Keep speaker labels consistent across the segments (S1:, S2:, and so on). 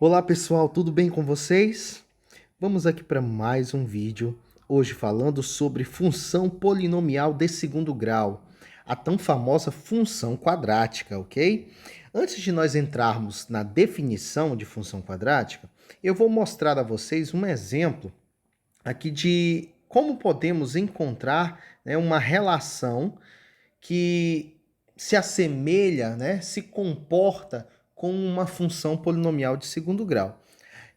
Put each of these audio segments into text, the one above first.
S1: Olá pessoal, tudo bem com vocês? Vamos aqui para mais um vídeo, hoje falando sobre função polinomial de segundo grau, a tão famosa função quadrática, ok? Antes de nós entrarmos na definição de função quadrática, eu vou mostrar a vocês um exemplo aqui de como podemos encontrar, né, uma relação que se assemelha, né, se comporta com uma função polinomial de segundo grau.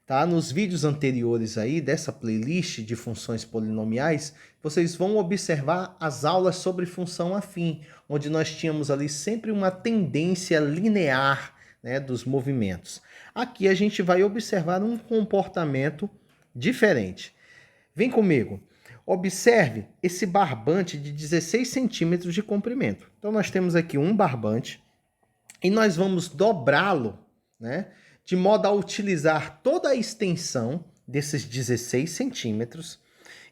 S1: Tá? Nos vídeos anteriores aí dessa playlist de funções polinomiais, vocês vão observar as aulas sobre função afim, onde nós tínhamos ali sempre uma tendência linear, né, dos movimentos. Aqui a gente vai observar um comportamento diferente. Vem comigo. Observe esse barbante de 16 centímetros de comprimento. Então, nós temos aqui um barbante e nós vamos dobrá-lo, né, de modo a utilizar toda a extensão desses 16 centímetros.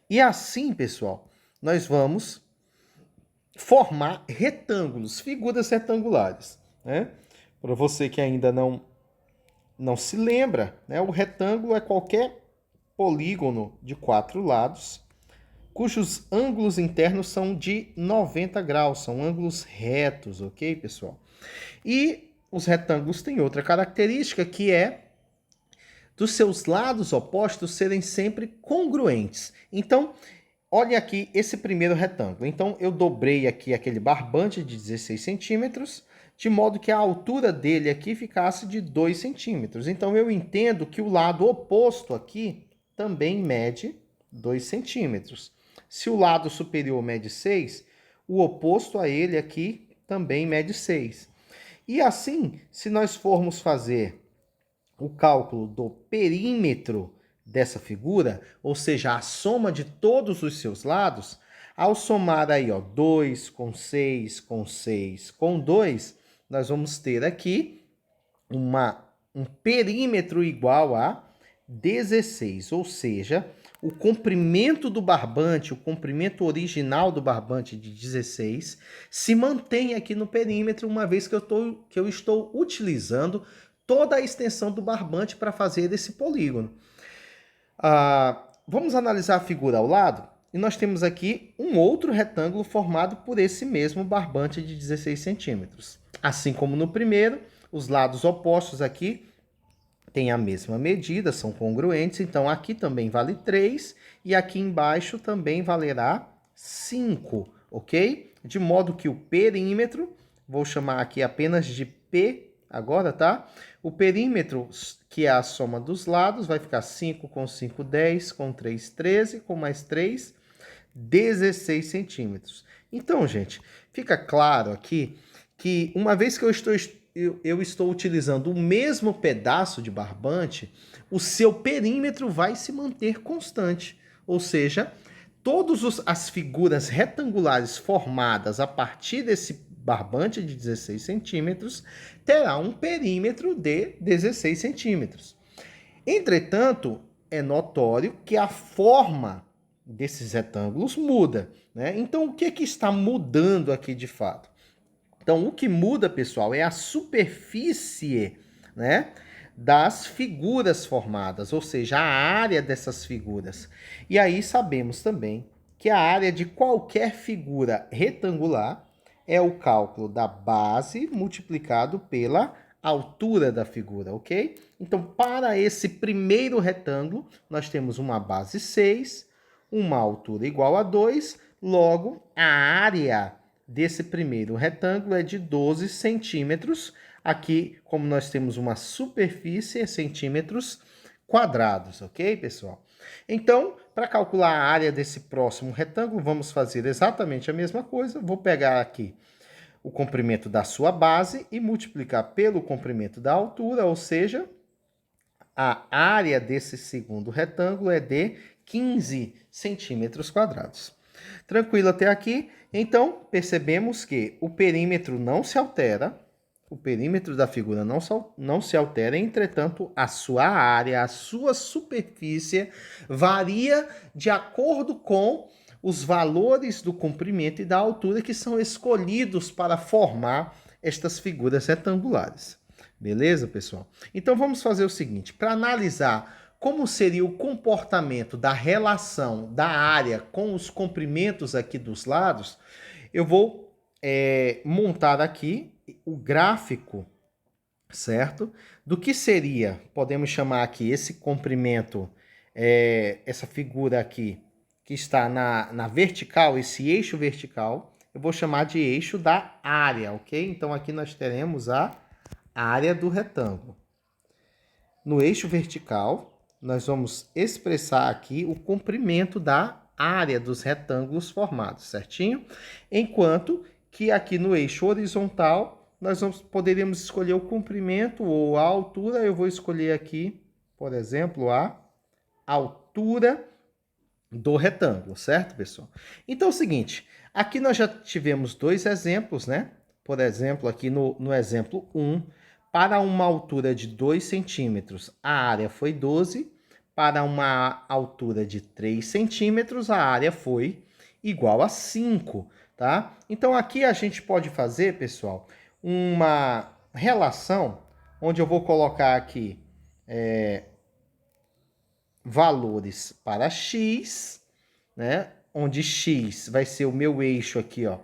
S1: E assim, pessoal, nós vamos formar retângulos, figuras retangulares. Né? Para você que ainda não se lembra, né, o retângulo é qualquer polígono de 4 lados, cujos ângulos internos são de 90 graus, são ângulos retos, ok, pessoal? E os retângulos têm outra característica, que é dos seus lados opostos serem sempre congruentes. Então, olha aqui esse primeiro retângulo. Então, eu dobrei aqui aquele barbante de 16 centímetros, de modo que a altura dele aqui ficasse de 2 centímetros. Então, eu entendo que o lado oposto aqui também mede 2 centímetros. Se o lado superior mede 6, o oposto a ele aqui também mede 6. E assim, se nós formos fazer o cálculo do perímetro dessa figura, ou seja, a soma de todos os seus lados, ao somar aí, ó, 2 com 6, com 6, com 2, nós vamos ter aqui um perímetro igual a 16, ou seja, o comprimento do barbante, o comprimento original do barbante de 16, se mantém aqui no perímetro, uma vez que eu estou utilizando toda a extensão do barbante para fazer esse polígono. Vamos analisar a figura ao lado? E nós temos aqui um outro retângulo formado por esse mesmo barbante de 16 centímetros. Assim como no primeiro, os lados opostos aqui têm a mesma medida, são congruentes, então aqui também vale 3 e aqui embaixo também valerá 5, ok? De modo que o perímetro, vou chamar aqui apenas de P agora, tá? O perímetro, que é a soma dos lados, vai ficar 5 com 5, 10, com 3, 13, com mais 3, 16 centímetros. Então, gente, fica claro aqui que uma vez que eu estou utilizando o mesmo pedaço de barbante, o seu perímetro vai se manter constante. Ou seja, todas as figuras retangulares formadas a partir desse barbante de 16 centímetros terá um perímetro de 16 centímetros. Entretanto, é notório que a forma desses retângulos muda. Né? Então, o que está mudando aqui de fato? Então, o que muda, pessoal, é a superfície, né, das figuras formadas, ou seja, a área dessas figuras. E aí sabemos também que a área de qualquer figura retangular é o cálculo da base multiplicado pela altura da figura, ok? Então, para esse primeiro retângulo, nós temos uma base 6, uma altura igual a 2, logo, a área desse primeiro retângulo é de 12 centímetros. Aqui, como nós temos uma superfície, é centímetros quadrados, ok, pessoal? Então, para calcular a área desse próximo retângulo, vamos fazer exatamente a mesma coisa. Vou pegar aqui o comprimento da sua base e multiplicar pelo comprimento da altura, ou seja, a área desse segundo retângulo é de 15 centímetros quadrados. Tranquilo até aqui? Então, percebemos que o perímetro não se altera, o perímetro da figura não se altera, entretanto, a sua área, a sua superfície varia de acordo com os valores do comprimento e da altura que são escolhidos para formar estas figuras retangulares. Beleza, pessoal? Então vamos fazer o seguinte, para analisar como seria o comportamento da relação da área com os comprimentos aqui dos lados, eu vou montar aqui o gráfico, certo? Do que seria, podemos chamar aqui esse comprimento, essa figura aqui, que está na vertical, esse eixo vertical, eu vou chamar de eixo da área, ok? Então aqui nós teremos a área do retângulo. No eixo vertical, nós vamos expressar aqui o comprimento da área dos retângulos formados, certinho? Enquanto que aqui no eixo horizontal, nós poderíamos escolher o comprimento ou a altura. Eu vou escolher aqui, por exemplo, a altura do retângulo, certo, pessoal? Então é o seguinte, aqui nós já tivemos dois exemplos, né? Por exemplo, aqui no exemplo 1, para uma altura de 2 centímetros, a área foi 12. Para uma altura de 3 centímetros, a área foi igual a 5, tá? Então aqui a gente pode fazer, pessoal, uma relação, onde eu vou colocar aqui valores para x, né? Onde x vai ser o meu eixo aqui, ó,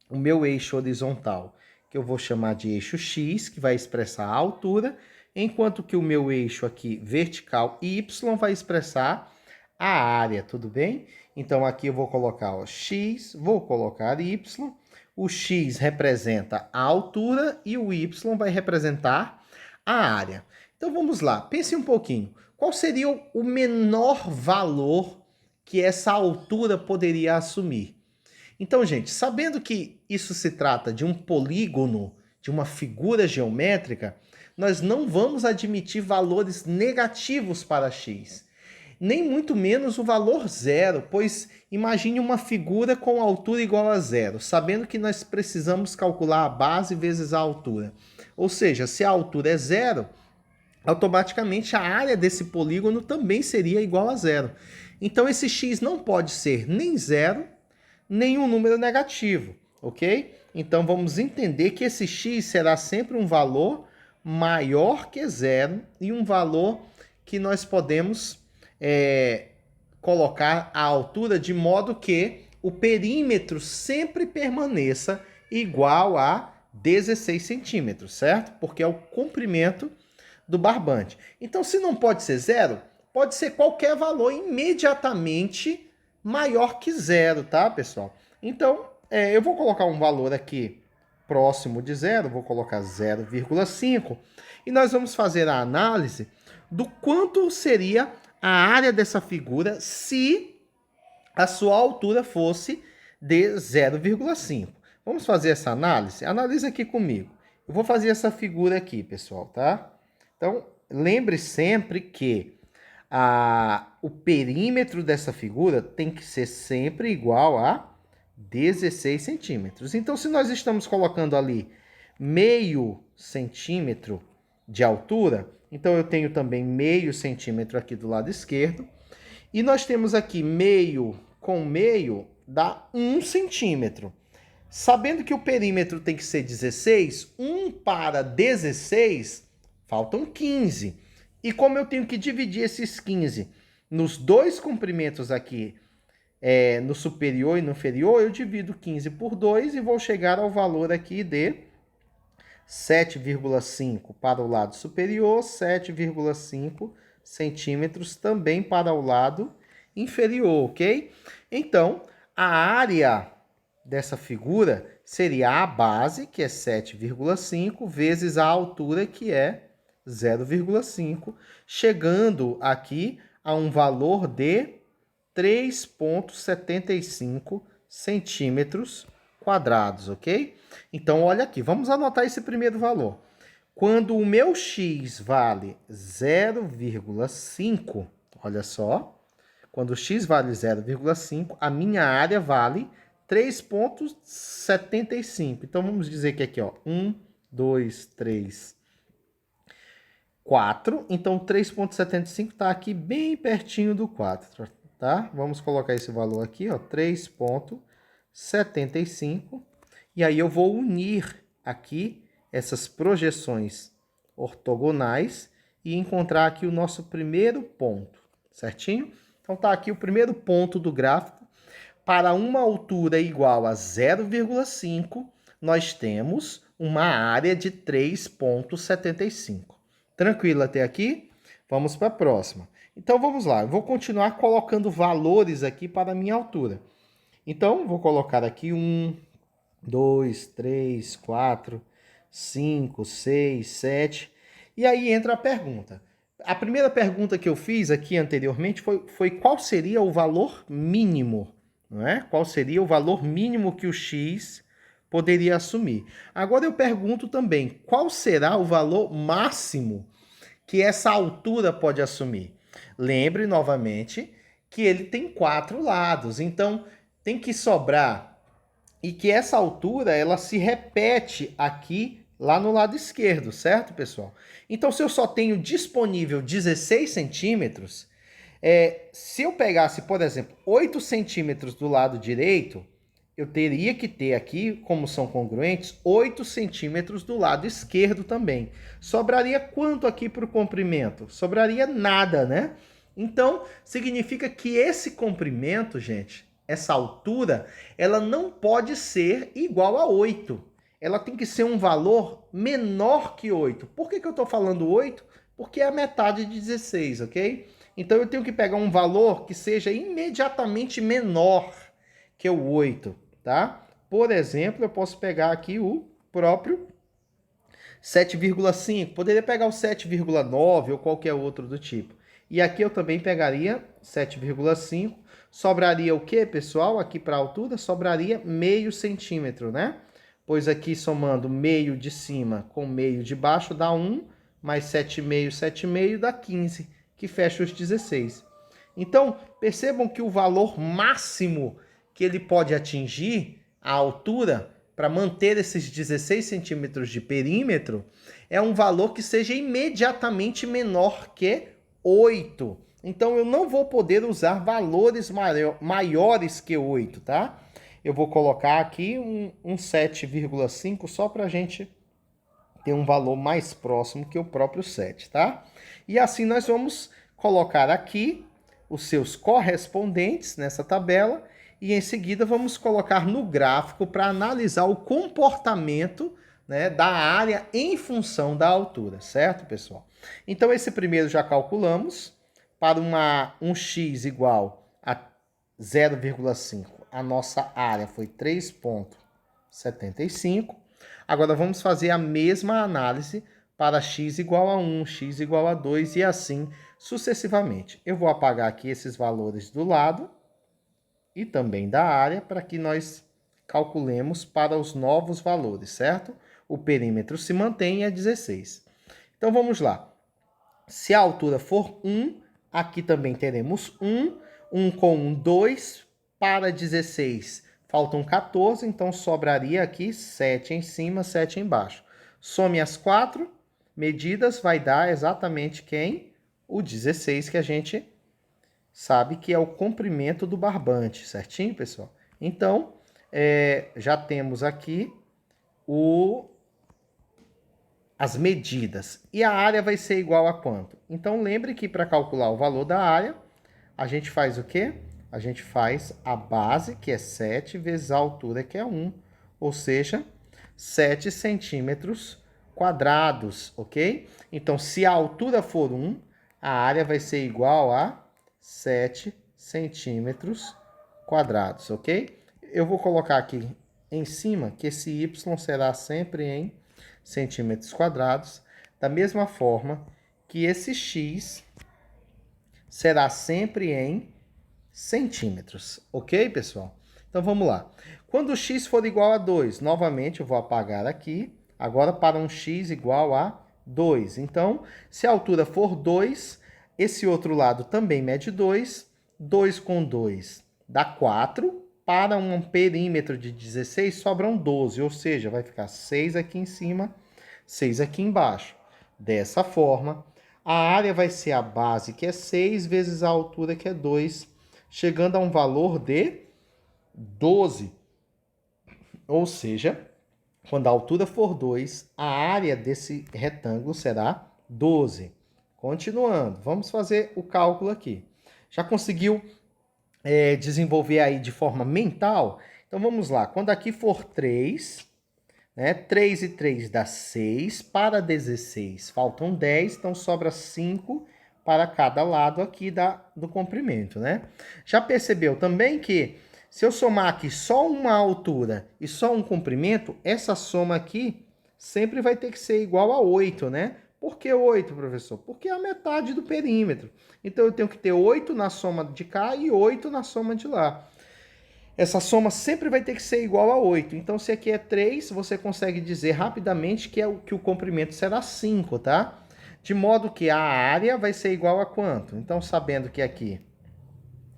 S1: o meu eixo horizontal, que eu vou chamar de eixo x, que vai expressar a altura, enquanto que o meu eixo aqui vertical y vai expressar a área, tudo bem? Então aqui eu vou colocar, ó, x, vou colocar y, o x representa a altura e o y vai representar a área. Então vamos lá, pense um pouquinho. Qual seria o menor valor que essa altura poderia assumir? Então, gente, sabendo que isso se trata de um polígono, de uma figura geométrica, nós não vamos admitir valores negativos para x, nem muito menos o valor zero, pois imagine uma figura com altura igual a zero, sabendo que nós precisamos calcular a base vezes a altura. Ou seja, se a altura é zero, automaticamente a área desse polígono também seria igual a zero. Então esse x não pode ser nem zero, nem um número negativo, ok? Então vamos entender que esse x será sempre um valor maior que zero e um valor que nós podemos colocar a altura de modo que o perímetro sempre permaneça igual a 16 centímetros, certo? Porque é o comprimento do barbante. Então, se não pode ser zero, pode ser qualquer valor imediatamente maior que zero, tá, pessoal? Então, eu vou colocar um valor aqui próximo de zero, vou colocar 0,5, e nós vamos fazer a análise do quanto seria a área dessa figura se a sua altura fosse de 0,5. Vamos fazer essa análise? Analise aqui comigo. Eu vou fazer essa figura aqui, pessoal, tá? Então, lembre sempre que o perímetro dessa figura tem que ser sempre igual a 16 centímetros. Então, se nós estamos colocando ali meio centímetro de altura, então eu tenho também meio centímetro aqui do lado esquerdo. E nós temos aqui meio com meio dá 1 centímetro. Sabendo que o perímetro tem que ser 16, 1 para 16, faltam 15. E como eu tenho que dividir esses 15 nos dois comprimentos aqui, no superior e no inferior, eu divido 15 por 2 e vou chegar ao valor aqui de 7,5 para o lado superior, 7,5 centímetros também para o lado inferior, ok? Então, a área dessa figura seria a base, que é 7,5, vezes a altura, que é 0,5, chegando aqui a um valor de 3,75 centímetros quadrados, ok? Então, olha aqui, vamos anotar esse primeiro valor. Quando o meu x vale 0,5, olha só, quando o x vale 0,5, a minha área vale 3,75. Então, vamos dizer que aqui, ó, 1, 2, 3, 4. Então, 3,75 está aqui bem pertinho do 4, tá? Vamos colocar esse valor aqui, ó, 3,75. E aí eu vou unir aqui essas projeções ortogonais e encontrar aqui o nosso primeiro ponto, certinho? Então tá aqui o primeiro ponto do gráfico. Para uma altura igual a 0,5, nós temos uma área de 3,75. Tranquilo até aqui? Vamos para a próxima. Então vamos lá, eu vou continuar colocando valores aqui para a minha altura. Então vou colocar aqui 1, 2, 3, 4, 5, 6, 7. E aí entra a pergunta. A primeira pergunta que eu fiz aqui anteriormente foi qual seria o valor mínimo, não é? Qual seria o valor mínimo que o x poderia assumir? Agora eu pergunto também, qual será o valor máximo que essa altura pode assumir? Lembre novamente que ele tem 4 lados, então tem que sobrar e que essa altura ela se repete aqui lá no lado esquerdo, certo, pessoal? Então, se eu só tenho disponível 16 centímetros, se eu pegasse, por exemplo, 8 centímetros do lado direito, eu teria que ter aqui, como são congruentes, 8 centímetros do lado esquerdo também. Sobraria quanto aqui para o comprimento? Sobraria nada, né? Então, significa que esse comprimento, gente, essa altura, ela não pode ser igual a 8. Ela tem que ser um valor menor que 8. Por que eu estou falando 8? Porque é a metade de 16, ok? Então eu tenho que pegar um valor que seja imediatamente menor que o 8, tá? Por exemplo, eu posso pegar aqui o próprio 7,5. Poderia pegar o 7,9 ou qualquer outro do tipo. E aqui eu também pegaria 7,5. Sobraria o que, pessoal? Aqui para a altura, sobraria meio centímetro, né? Pois aqui somando meio de cima com meio de baixo dá 1, mais 7,5, 7,5 dá 15, que fecha os 16. Então, percebam que o valor máximo que ele pode atingir, a altura, para manter esses 16 centímetros de perímetro, é um valor que seja imediatamente menor que 8. Então, eu não vou poder usar valores maiores que 8, tá? Eu vou colocar aqui um 7,5 só para a gente ter um valor mais próximo que o próprio 7, tá? E assim nós vamos colocar aqui os seus correspondentes nessa tabela e em seguida vamos colocar no gráfico para analisar o comportamento, né, da área em função da altura, certo, pessoal? Então esse primeiro já calculamos. Para um x igual a 0,5, a nossa área foi 3,75. Agora vamos fazer a mesma análise para x igual a 1, x igual a 2 e assim sucessivamente. Eu vou apagar aqui esses valores do lado e também da área para que nós calculemos para os novos valores, certo? O perímetro se mantém e é 16. Então vamos lá. Se a altura for 1, aqui também teremos 1. 1 com 1, 2. Para 16, faltam 14. Então, sobraria aqui 7 em cima, 7 embaixo. Some as 4 medidas, vai dar exatamente quem? O 16, que a gente sabe que é o comprimento do barbante, certinho, pessoal? Então, já temos aqui as medidas. E a área vai ser igual a quanto? Então, lembre que para calcular o valor da área, a gente faz o quê? A gente faz a base, que é 7, vezes a altura, que é 1. Ou seja, 7 centímetros quadrados, ok? Então, se a altura for 1, a área vai ser igual a 7 centímetros quadrados, ok? Eu vou colocar aqui em cima que esse y será sempre em centímetros quadrados, da mesma forma que esse x será sempre em centímetros, ok, pessoal? Então vamos lá. Quando o x for igual a 2, novamente eu vou apagar aqui, agora para um x igual a 2. Então, se a altura for 2, esse outro lado também mede 2, 2 com 2 dá 4, para um perímetro de 16 sobram 12, ou seja, vai ficar 6 aqui em cima, 6 aqui embaixo. Dessa forma, a área vai ser a base, que é 6, vezes a altura, que é 2, chegando a um valor de 12. Ou seja, Quando a altura for 2, a área desse retângulo será 12. Continuando, vamos fazer o cálculo aqui. Já conseguiu desenvolver aí de forma mental? Então vamos lá, quando aqui for 3, né? 3 e 3 dá 6, para 16 faltam 10, então sobra 5 para cada lado aqui do comprimento, né? Já percebeu também que se eu somar aqui só uma altura e só um comprimento, essa soma aqui sempre vai ter que ser igual a 8, né? Por que 8, professor? Porque é a metade do perímetro. Então eu tenho que ter 8 na soma de cá e 8 na soma de lá. Essa soma sempre vai ter que ser igual a 8. Então, se aqui é 3, você consegue dizer rapidamente que o comprimento será 5, tá? De modo que a área vai ser igual a quanto? Então, sabendo que aqui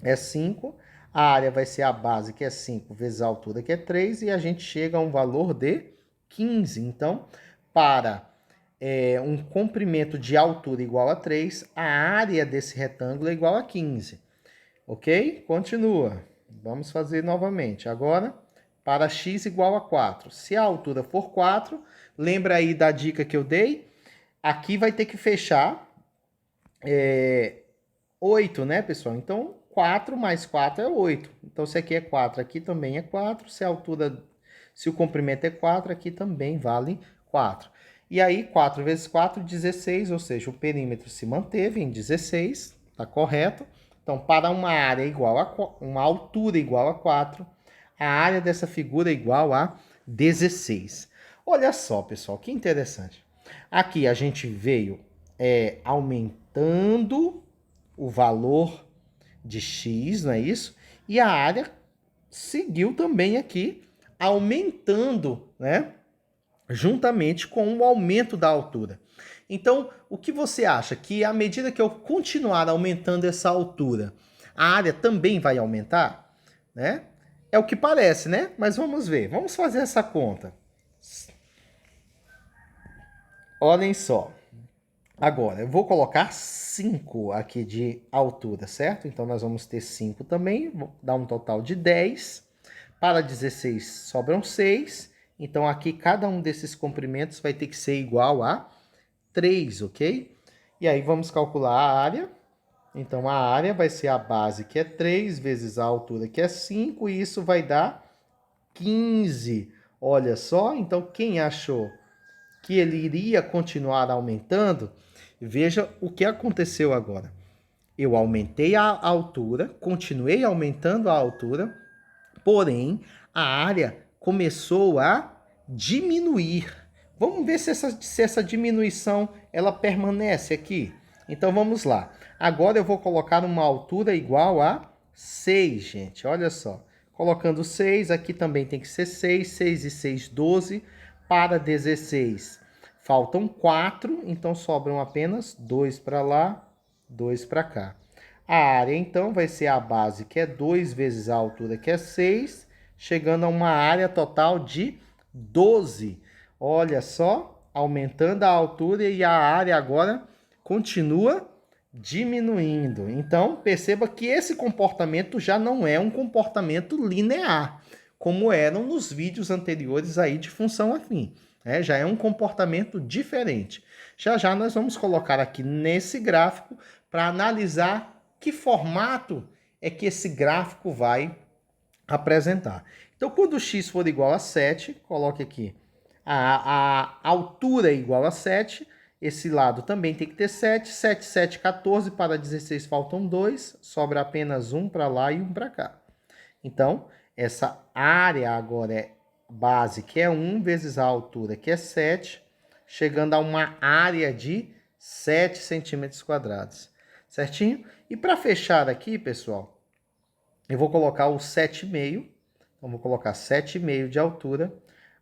S1: é 5, a área vai ser a base, que é 5, vezes a altura, que é 3, e a gente chega a um valor de 15. Então, para um comprimento de altura igual a 3, a área desse retângulo é igual a 15. Ok? Continua. Vamos fazer novamente. Agora, para x igual a 4. Se a altura for 4, lembra aí da dica que eu dei? Aqui vai ter que fechar 8, né, pessoal? Então, 4 mais 4 é 8. Então, se aqui é 4, aqui também é 4. Se o comprimento é 4, aqui também vale 4. E aí, 4 vezes 4, 16, ou seja, o perímetro se manteve em 16, tá correto? Então, para uma área igual a uma altura igual a 4, a área dessa figura é igual a 16. Olha só, pessoal, que interessante. Aqui a gente veio aumentando o valor de x, não é isso? E a área seguiu também aqui aumentando, né? Juntamente com o aumento da altura. Então, o que você acha? Que à medida que eu continuar aumentando essa altura, a área também vai aumentar? Né? É o que parece, né? Mas vamos ver. Vamos fazer essa conta. Olhem só. Agora, eu vou colocar 5 aqui de altura, certo? Então, nós vamos ter 5 também, vou dar um total de 10. Para 16, sobram 6. Então, aqui, cada um desses comprimentos vai ter que ser igual a 3, ok? E aí, vamos calcular a área. Então, a área vai ser a base, que é 3, vezes a altura, que é 5, e isso vai dar 15. Olha só, então, quem achou que ele iria continuar aumentando, veja o que aconteceu agora. Eu aumentei a altura, continuei aumentando a altura, porém, a área começou a diminuir. Vamos ver se essa diminuição ela permanece aqui. Então, vamos lá. Agora eu vou colocar uma altura igual a 6, gente. Olha só. Colocando 6, aqui também tem que ser 6. 6 e 6, 12. Para 16, faltam 4. Então, sobram apenas 2 para lá, 2 para cá. A área, então, vai ser a base, que é 2 vezes a altura, que é 6, chegando a uma área total de 12. Olha só, aumentando a altura e a área agora continua diminuindo. Então, perceba que esse comportamento já não é um comportamento linear, como eram nos vídeos anteriores aí de função afim. Já é um comportamento diferente. Já já nós vamos colocar aqui nesse gráfico para analisar que formato é que esse gráfico vai apresentar. Então, quando x for igual a 7, coloque aqui a altura é igual a 7, esse lado também tem que ter 7, 7, 7, 14, para 16 faltam 2, sobra apenas 1 para lá e 1 para cá. Então, essa área agora é base, que é 1, vezes a altura, que é 7, chegando a uma área de 7 centímetros quadrados. Certinho? E para fechar aqui, pessoal, eu vou colocar o 7,5. Então, vou colocar 7,5 de altura.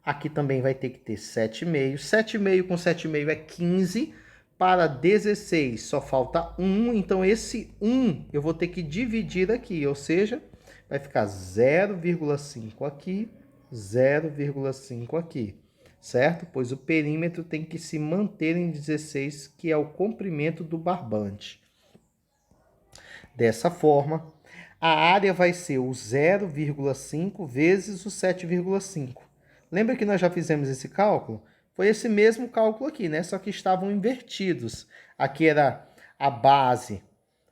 S1: Aqui também vai ter que ter 7,5. 7,5 com 7,5 é 15. Para 16 só falta 1. Então, esse 1 eu vou ter que dividir aqui. Ou seja, vai ficar 0,5 aqui, 0,5 aqui. Certo? Pois o perímetro tem que se manter em 16, que é o comprimento do barbante. Dessa forma, a área vai ser o 0,5 vezes o 7,5. Lembra que nós já fizemos esse cálculo? Foi esse mesmo cálculo aqui, né? Só que estavam invertidos. Aqui era a base,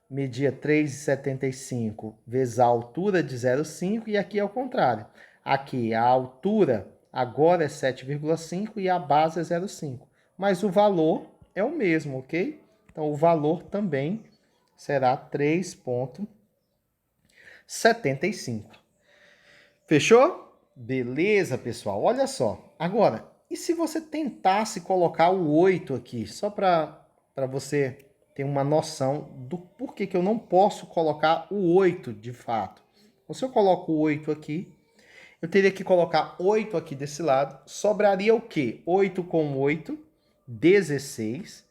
S1: media 3,75 vezes a altura de 0,5 e aqui é o contrário. Aqui a altura agora é 7,5 e a base é 0,5. Mas o valor é o mesmo, ok? Então o valor também será 3,75. Fechou? Beleza, pessoal. Olha só. Agora, e se você tentasse colocar o 8 aqui, só para você ter uma noção do porquê que eu não posso colocar o 8 de fato. Então, se eu coloco o 8 aqui, eu teria que colocar 8 aqui desse lado. Sobraria o quê? 8 com 8, 16.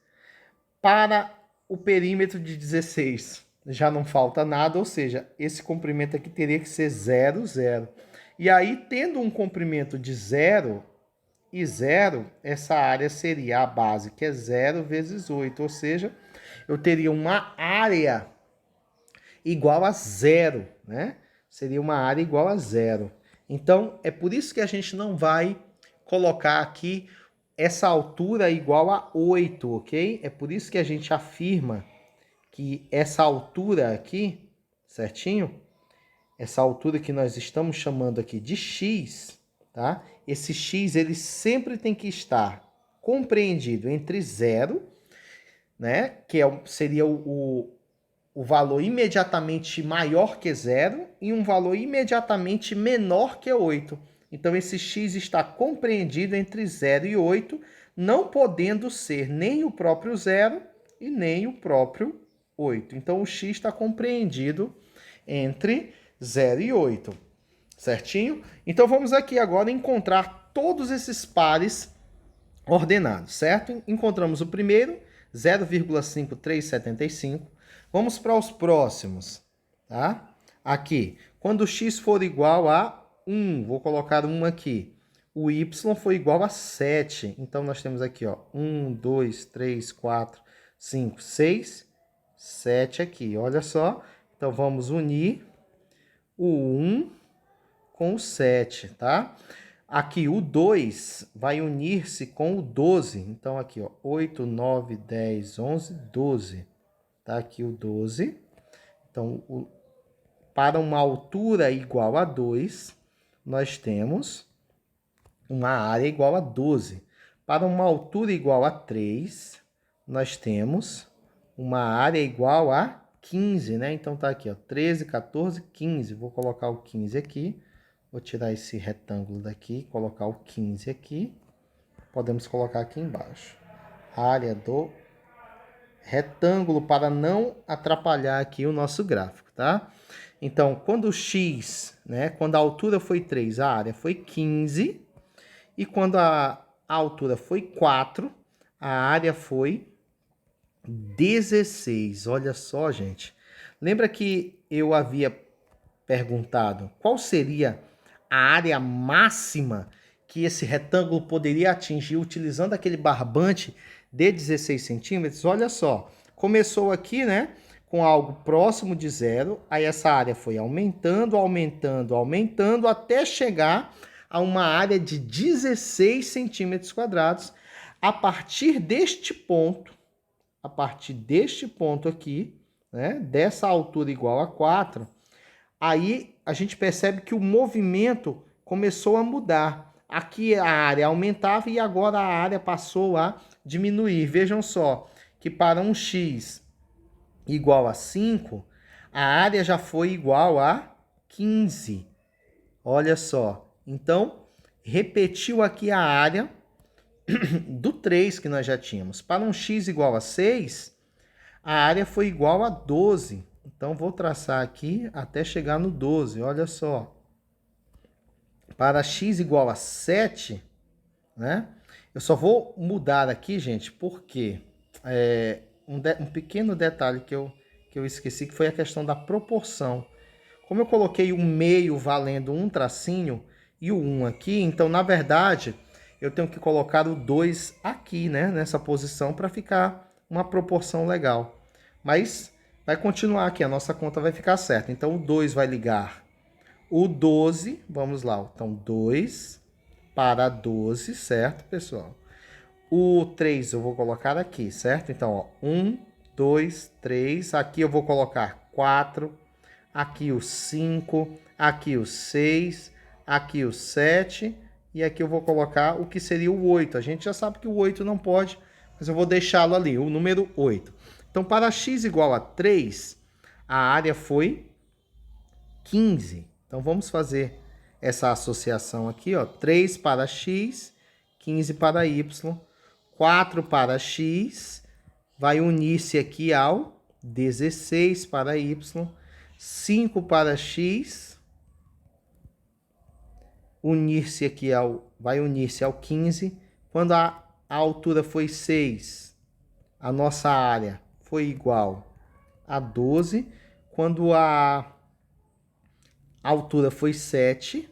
S1: Para o perímetro de 16, já não falta nada, ou seja, esse comprimento aqui teria que ser 0, 0. E aí, tendo um comprimento de 0 e 0, essa área seria a base, que é 0 vezes 8, ou seja, eu teria uma área igual a 0, né? Seria uma área igual a 0. Então, é por isso que a gente não vai colocar aqui essa altura igual a 8, ok? É por isso que a gente afirma que essa altura aqui, certinho? Essa altura que nós estamos chamando aqui de x, tá? Esse x, ele sempre tem que estar compreendido entre 0, né? Que seria o valor imediatamente maior que 0 e um valor imediatamente menor que 8. Então, esse x está compreendido entre 0 e 8, não podendo ser nem o próprio 0 e nem o próprio 8. Então, o x está compreendido entre 0 e 8, certinho? Então, vamos aqui agora encontrar todos esses pares ordenados, certo? Encontramos o primeiro, 0,5375. Vamos para os próximos, tá? Aqui, quando x for igual a 1, vou colocar 1 aqui. O y for igual a 7. Então, nós temos aqui, ó, 1, 2, 3, 4, 5, 6, 7 aqui. Olha só. Então, vamos unir o 1 com o 7, tá? Aqui, o 2 vai unir-se com o 12. Então, aqui, ó, 8, 9, 10, 11, 12. Tá aqui o 12. Então, para uma altura igual a 2, nós temos uma área igual a 12. Para uma altura igual a 3, nós temos uma área igual a 15, né? Então, tá aqui, ó, 13, 14, 15. Vou colocar o 15 aqui. Vou tirar esse retângulo daqui, colocar o 15 aqui. Podemos colocar aqui embaixo. Área do retângulo para não atrapalhar aqui o nosso gráfico, tá? Então, quando o x, né, quando a altura foi 3, a área foi 15. E quando a altura foi 4, a área foi 16. Olha só, gente. Lembra que eu havia perguntado qual seria a área máxima que esse retângulo poderia atingir utilizando aquele barbante de 16 centímetros? Olha só, começou aqui, né, com algo próximo de 0, aí essa área foi aumentando, aumentando, aumentando, até chegar a uma área de 16 centímetros quadrados. A partir deste ponto aqui, né, dessa altura igual a 4, aí a gente percebe que o movimento começou a mudar. Aqui a área aumentava e agora a área passou a diminuir. Vejam só que para um x igual a 5, a área já foi igual a 15. Olha só. Então, repetiu aqui a área do 3 que nós já tínhamos. Para um x igual a 6, a área foi igual a 12. Então, vou traçar aqui até chegar no 12. Olha só. Para x igual a 7, né? Eu só vou mudar aqui, gente, porque um pequeno detalhe que eu esqueci, que foi a questão da proporção. Como eu coloquei um meio valendo um tracinho e o 1 aqui, então, na verdade, eu tenho que colocar o 2 aqui, né? Nessa posição para ficar uma proporção legal. Mas vai continuar aqui, a nossa conta vai ficar certa. Então, o 2 vai ligar o 12, vamos lá. Então, 2 para 12, certo, pessoal? O 3 eu vou colocar aqui, certo? Então, ó, 1, 2, 3. Aqui eu vou colocar 4. Aqui o 5. Aqui o 6. Aqui o 7. E aqui eu vou colocar o que seria o 8. A gente já sabe que o 8 não pode, mas eu vou deixá-lo ali, o número 8. Então, para x igual a 3, a área foi 15. Então, vamos fazer essa associação aqui, ó. 3 para x, 15 para y. 4 para x, vai unir-se aqui ao 16 para y. 5 para x, unir-se aqui vai unir-se ao 15. Quando a altura foi 6, a nossa área foi igual a 12. Quando a altura foi 7,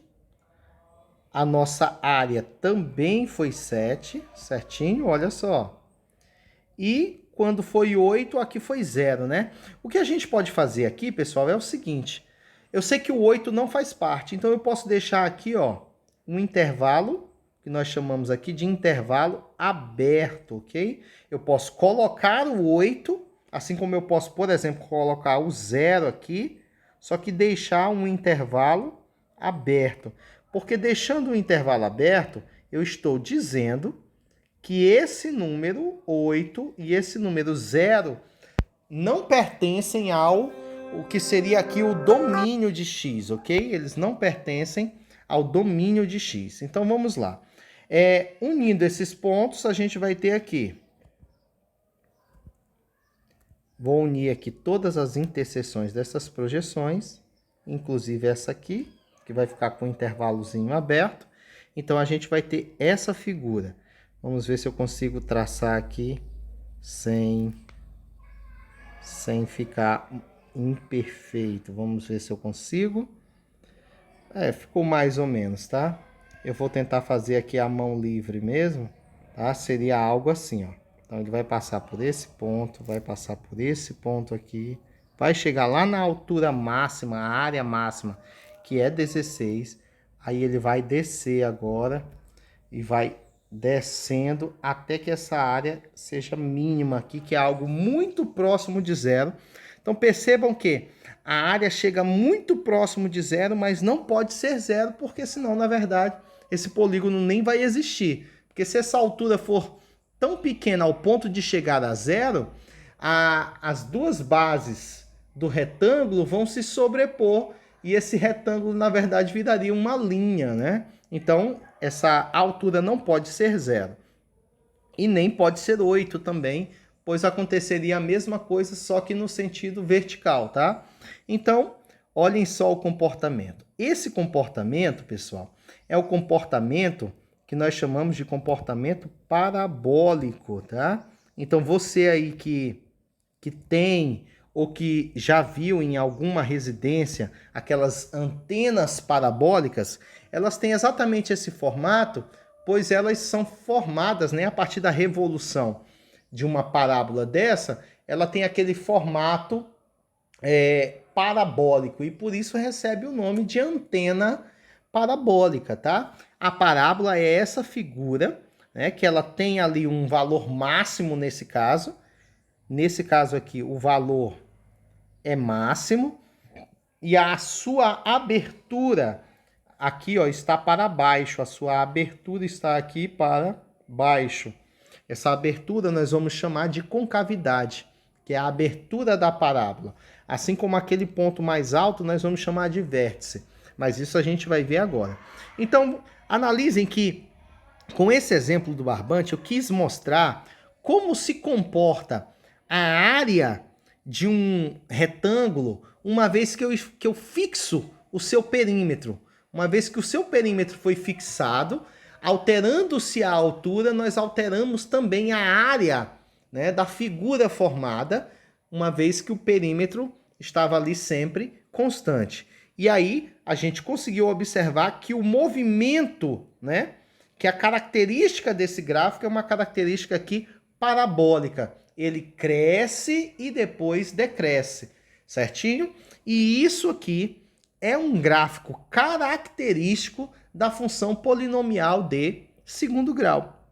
S1: a nossa área também foi 7, certinho? Olha só. E quando foi 8, aqui foi 0, né? O que a gente pode fazer aqui, pessoal, é o seguinte. Eu sei que o 8 não faz parte, então eu posso deixar aqui, ó, um intervalo, que nós chamamos aqui de intervalo aberto, ok? Eu posso colocar o 8, assim como eu posso, por exemplo, colocar o 0 aqui, só que deixar um intervalo aberto. Porque deixando o intervalo aberto, eu estou dizendo que esse número 8 e esse número 0 não pertencem ao o que seria aqui o domínio de x, ok? Eles não pertencem ao domínio de x. Então, vamos lá. Unindo esses pontos, a gente vai ter aqui. Vou unir aqui todas as interseções dessas projeções, inclusive essa aqui, que vai ficar com um intervalozinho aberto. Então, a gente vai ter essa figura. Vamos ver se eu consigo traçar aqui sem ficar imperfeito. Vamos ver se eu consigo. Ficou mais ou menos, tá? Eu vou tentar fazer aqui a mão livre mesmo, tá? Seria algo assim, ó. Então, ele vai passar por esse ponto, vai passar por esse ponto aqui, vai chegar lá na altura máxima, a área máxima, que é 16. Aí ele vai descer agora e vai descendo até que essa área seja mínima aqui, que é algo muito próximo de 0. Então, percebam que a área chega muito próximo de 0, mas não pode ser 0, porque senão, na verdade, esse polígono nem vai existir. Porque se essa altura for tão pequena ao ponto de chegar a 0, as duas bases do retângulo vão se sobrepor e esse retângulo, na verdade, viraria uma linha, né? Então, essa altura não pode ser 0. E nem pode ser 8 também, pois aconteceria a mesma coisa, só que no sentido vertical, tá? Então, olhem só o comportamento. Esse comportamento, pessoal, é o comportamento que nós chamamos de comportamento parabólico, tá? Então, você aí que tem ou que já viu em alguma residência aquelas antenas parabólicas, elas têm exatamente esse formato, pois elas são formadas, né, a partir da revolução de uma parábola dessa, ela tem aquele formato parabólico e por isso recebe o nome de antena parabólica, tá? A parábola é essa figura, né, que ela tem ali um valor máximo nesse caso. Nesse caso aqui, o valor é máximo e a sua abertura aqui, ó, está para baixo. A sua abertura está aqui para baixo. Essa abertura nós vamos chamar de concavidade, que é a abertura da parábola. Assim como aquele ponto mais alto, nós vamos chamar de vértice. Mas isso a gente vai ver agora. Então, analisem que, com esse exemplo do barbante, eu quis mostrar como se comporta a área de um retângulo, uma vez que eu fixo o seu perímetro. Uma vez que o seu perímetro foi fixado, alterando-se a altura, nós alteramos também a área, né, da figura formada, uma vez que o perímetro estava ali sempre constante. E aí a gente conseguiu observar que o movimento, né, que a característica desse gráfico é uma característica aqui parabólica. Ele cresce e depois decresce, certinho? E isso aqui é um gráfico característico da função polinomial de segundo grau.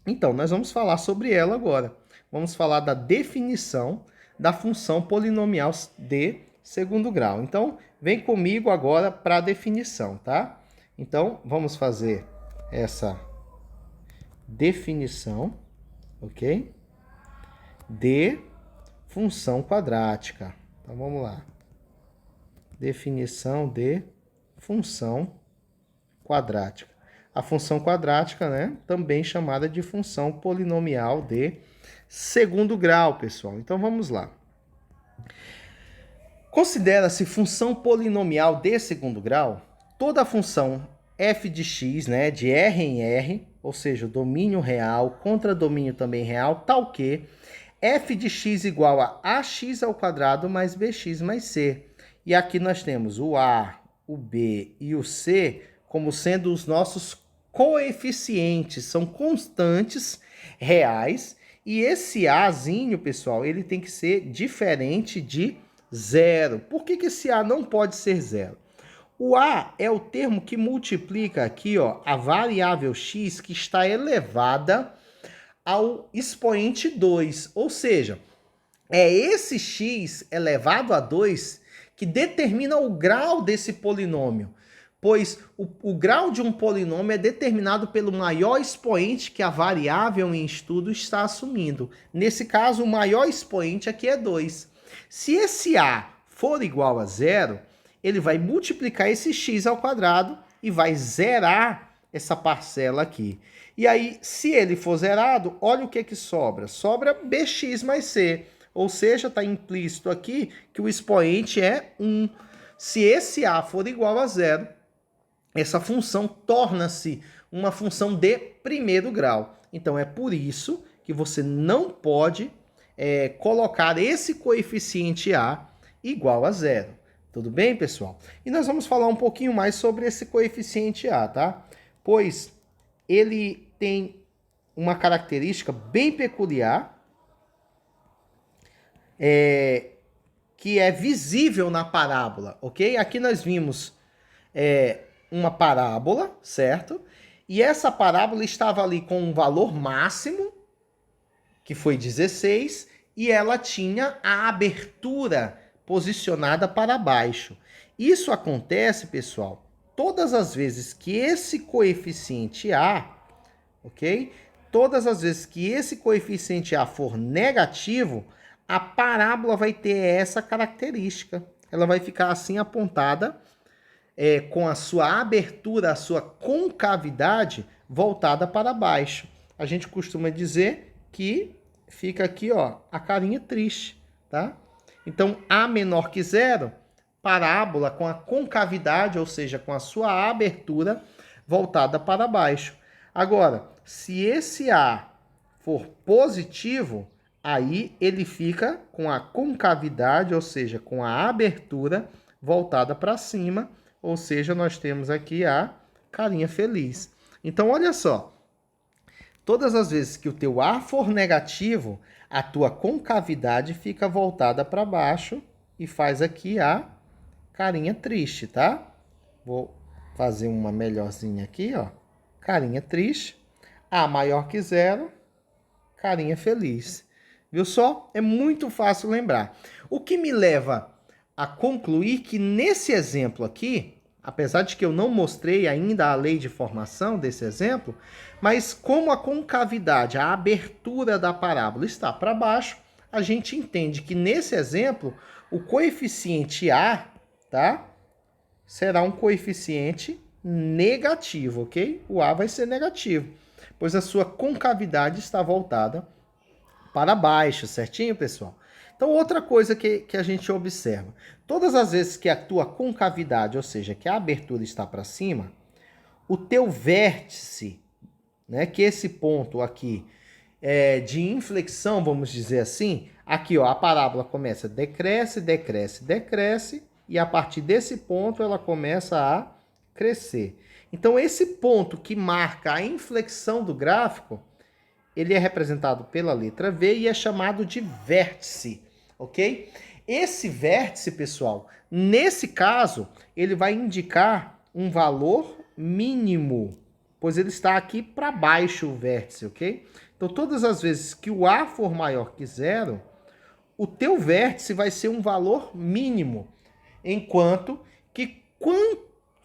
S1: Então, nós vamos falar sobre ela agora. Vamos falar da definição da função polinomial de segundo grau. Então, vem comigo agora para a definição, tá? Então, vamos fazer essa definição, ok? De função quadrática. Então, vamos lá. Definição de função quadrática. A função quadrática, né, também chamada de função polinomial de segundo grau, pessoal. Então, vamos lá. Considera-se função polinomial de segundo grau toda a função f de x, né, de R em R, ou seja, domínio real, contradomínio também real, tal que f de x igual a ax ao quadrado mais bx mais c. E aqui nós temos o a, o b e o c como sendo os nossos coeficientes, são constantes reais, e esse azinho, pessoal, ele tem que ser diferente de zero. Por que esse a não pode ser zero? O a é o termo que multiplica aqui, ó, a variável x que está elevada ao expoente 2, ou seja, é esse x elevado a 2 que determina o grau desse polinômio, pois o grau de um polinômio é determinado pelo maior expoente que a variável em estudo está assumindo. Nesse caso, o maior expoente aqui é 2. Se esse a for igual a zero, ele vai multiplicar esse x ao quadrado e vai zerar essa parcela aqui. E aí, se ele for zerado, olha o que sobra. Sobra bx mais c, ou seja, está implícito aqui que o expoente é 1. Se esse a for igual a zero, essa função torna-se uma função de primeiro grau. Então, é por isso que você não pode colocar esse coeficiente a igual a zero. Tudo bem, pessoal? E nós vamos falar um pouquinho mais sobre esse coeficiente a, tá? Pois ele tem uma característica bem peculiar, que é visível na parábola, ok? Aqui nós vimos uma parábola, certo? E essa parábola estava ali com um valor máximo, que foi 16, e ela tinha a abertura posicionada para baixo. Isso acontece, pessoal, todas as vezes que esse coeficiente a, ok? Todas as vezes que esse coeficiente a for negativo, a parábola vai ter essa característica. Ela vai ficar assim apontada, com a sua abertura, a sua concavidade voltada para baixo. A gente costuma dizer que fica aqui, ó, a carinha triste, tá? Então, a menor que zero, parábola com a concavidade, ou seja, com a sua abertura voltada para baixo. Agora, se esse a for positivo, aí ele fica com a concavidade, ou seja, com a abertura voltada para cima, ou seja, nós temos aqui a carinha feliz. Então, olha só, todas as vezes que o teu A for negativo, a tua concavidade fica voltada para baixo e faz aqui a carinha triste, tá? Vou fazer uma melhorzinha aqui, ó. Carinha triste. A maior que zero, carinha feliz. Viu só? É muito fácil lembrar. O que me leva a concluir que nesse exemplo aqui, apesar de que eu não mostrei ainda a lei de formação desse exemplo, mas como a concavidade, a abertura da parábola está para baixo, a gente entende que nesse exemplo, o coeficiente A, tá? Será um coeficiente negativo, ok? O A vai ser negativo, pois a sua concavidade está voltada para baixo, certinho, pessoal? Então, outra coisa que a gente observa, todas as vezes que a tua concavidade, ou seja, que a abertura está para cima, o teu vértice, né, que esse ponto aqui de inflexão, vamos dizer assim, aqui, ó, a parábola começa, decresce, decresce, decresce, e a partir desse ponto ela começa a crescer. Então, esse ponto que marca a inflexão do gráfico, ele é representado pela letra V e é chamado de vértice, ok? Esse vértice, pessoal, nesse caso, ele vai indicar um valor mínimo, pois ele está aqui para baixo o vértice, ok? Então, todas as vezes que o A for maior que zero, o teu vértice vai ser um valor mínimo, enquanto que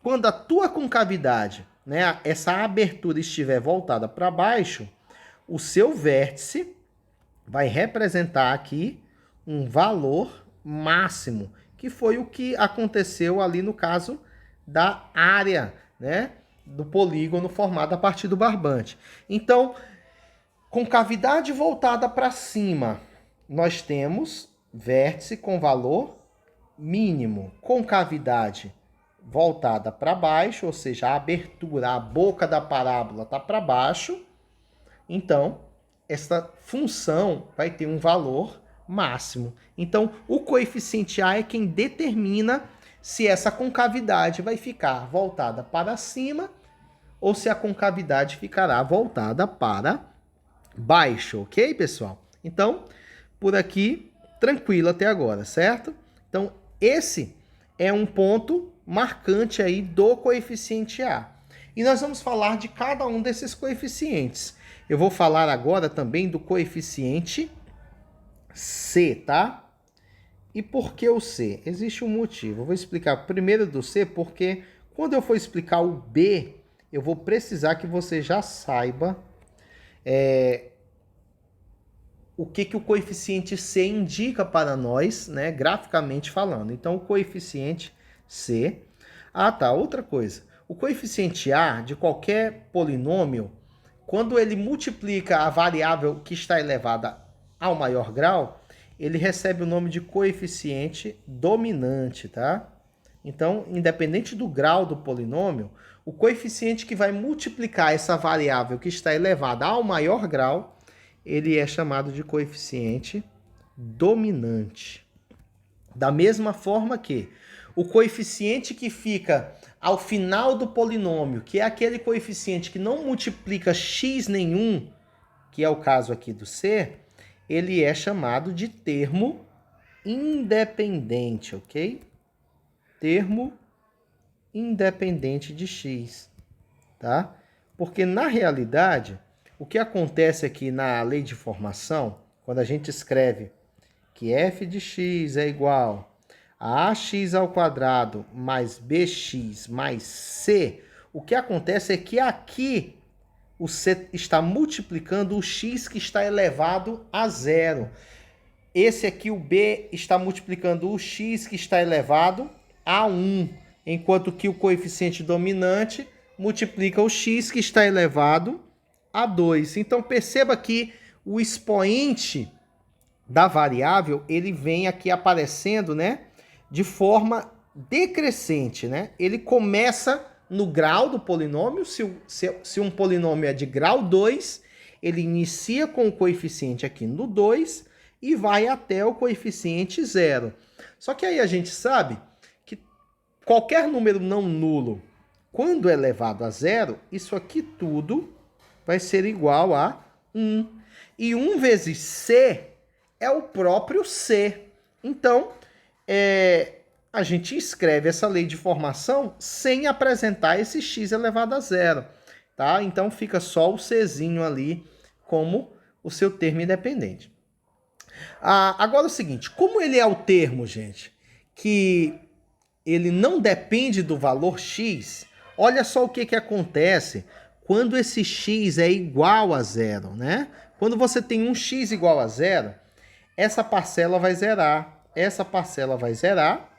S1: quando a tua concavidade, né, essa abertura estiver voltada para baixo, o seu vértice vai representar aqui um valor máximo, que foi o que aconteceu ali no caso da área, né, do polígono formado a partir do barbante. Então, concavidade voltada para cima, nós temos vértice com valor mínimo. Concavidade voltada para baixo, ou seja, a abertura, a boca da parábola está para baixo, então essa função vai ter um valor máximo. Então, o coeficiente A é quem determina se essa concavidade vai ficar voltada para cima ou se a concavidade ficará voltada para baixo, ok, pessoal? Então, por aqui, tranquilo até agora, certo? Então, esse é um ponto marcante aí do coeficiente A. E nós vamos falar de cada um desses coeficientes. Eu vou falar agora também do coeficiente C, tá? E por que o C? Existe um motivo. Eu vou explicar primeiro do C, porque quando eu for explicar o B, eu vou precisar que você já saiba o que o coeficiente C indica para nós, né, graficamente falando. Então, o coeficiente C... Ah, tá, outra coisa. O coeficiente A de qualquer polinômio, quando ele multiplica a variável que está elevada ao maior grau, ele recebe o nome de coeficiente dominante, tá? Então, independente do grau do polinômio, o coeficiente que vai multiplicar essa variável que está elevada ao maior grau, ele é chamado de coeficiente dominante. Da mesma forma que o coeficiente que fica ao final do polinômio, que é aquele coeficiente que não multiplica x nenhum, que é o caso aqui do C, ele é chamado de termo independente, ok? Termo independente de x, tá? Porque na realidade, o que acontece aqui na lei de formação, quando a gente escreve que f de x é igual a ax ao quadrado mais bx mais c, o que acontece é que aqui o c está multiplicando o x que está elevado a zero. Esse aqui, o b, está multiplicando o x que está elevado a 1, enquanto que o coeficiente dominante multiplica o x que está elevado a 2. Então, perceba que o expoente da variável, ele vem aqui aparecendo, né, de forma decrescente, né? Ele começa no grau do polinômio, se um polinômio é de grau 2, ele inicia com o coeficiente aqui no 2 e vai até o coeficiente 0. Só que aí a gente sabe que qualquer número não nulo, quando é elevado a 0, isso aqui tudo vai ser igual a 1. E 1 vezes C é o próprio C. Então, a gente escreve essa lei de formação sem apresentar esse x elevado a 0. Tá? Então, fica só o Czinho ali como o seu termo independente. Agora é o seguinte, como ele é o termo, gente, que ele não depende do valor x, olha só o que acontece quando esse x é igual a 0, né? Quando você tem um x igual a 0, essa parcela vai zerar, essa parcela vai zerar